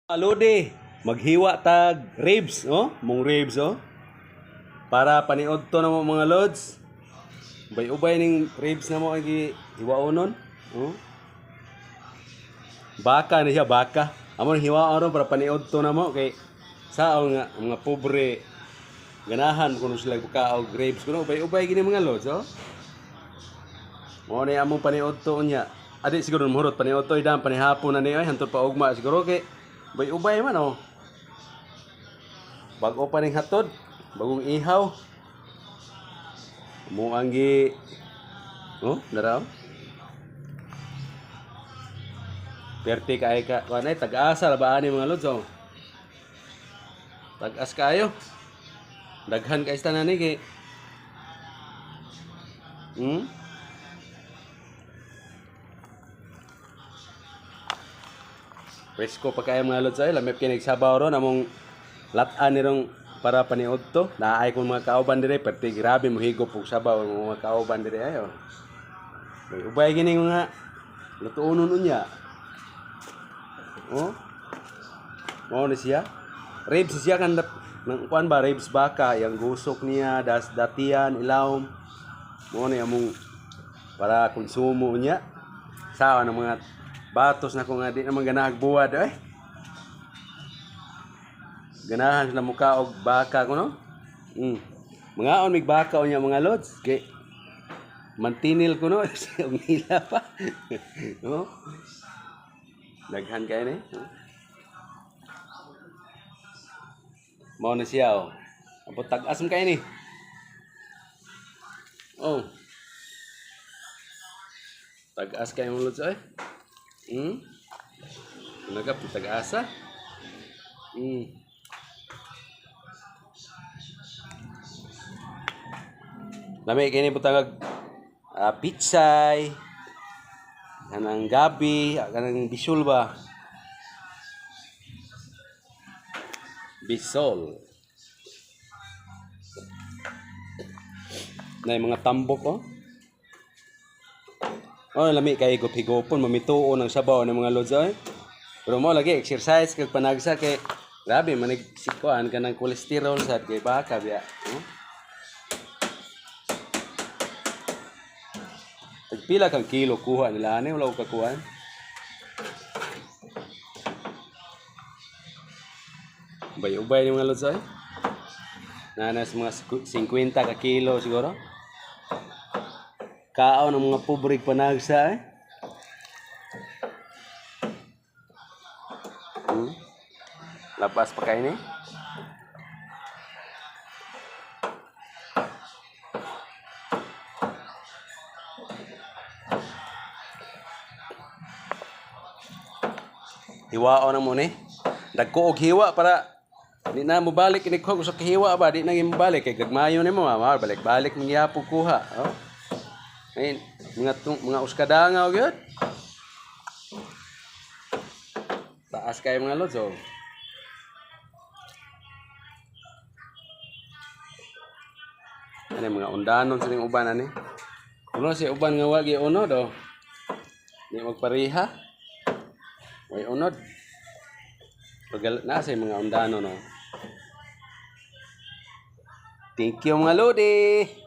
Lodi, maghiwa tag ribs, oh, mong ribs, oh. Para paniod to na mo mga lods. Ubay-ubay ning ribs na mo agi hiwaonon, oh. Baka na siya, baka. Amo hiwaon para paniod to na mo kay sao nga mga pobre ganahan kuno sila kaog ribs kuno ubay-ubay gini mga lods, oh. Mo ni among paniod to nya. Adi siguro mahurot paniod to idam panihapon na ni ay hantod pa ugma siguro kay ubay man, oh. Bago pa ning hatod, bagong ihaw. Mo anggi oh, naraw. Perti kay ka kanay tag-asa ba ani mga lods, oh. Tag-as kayo. Daghan kay tanan ni kay Presko pa kaya mga lods ay lamip kinig sabaw ron among lat-an nirong para paniod to. Naay kong mga kauban dire perti grabe mo higop og sabaw ang mga kauban dire ayo. May ubay gini mga lutuonon unya. Oh. Mao ni siya. Ribs siya kan nang kuan ba ribs baka yang gusok niya datian ilawom. Mao ni among para konsumo unya. Sawa ng mga batos na kung di naman ganahag buwad eh. Ganahan sila mukha og baka ko no. Mga on mig baka unya mga lods kay mantinil ko no ang nila pa. No. Daghan kay ni. Mao na siya oh. Apo tag-as kay ni. Oh. Tag-as kay mga lods ay. Nagap tag-asa. Lami kini butang pitsay, kanang gabi, kanang bisul ba? Bisol. Na mga tambok oh. Oh, lami kay higop-higopon mamituon ng sabaw ng mga lods ay. Pero mo lagi exercise kag panagsa kay grabe manig sikuan kanang kolesterol sad kay baka biya. Pila kang kilo kuha nila ani wala ko kakuan. Ubay ni mga lods ay. Nanas mga 50 ka kilo siguro. Kaon ng mga pobre panagsa eh. Lapas pa kayo ni. Hiwaon na mo ni. Dagko og hiwa para di na mo balik ini ko sa hiwa ba di na gimbalik kay gagmayo nimo balik-balik ning yapo kuha. Oh. Ayun, mga uskadanga og gyud. Taas kay mga lods oh. Ano mga undanon sa ning uban ani. Kuno si uban nga wagi uno do. Di magpariha. Way unod. Pagalat na sa mga undano no. Thank you mga lodi.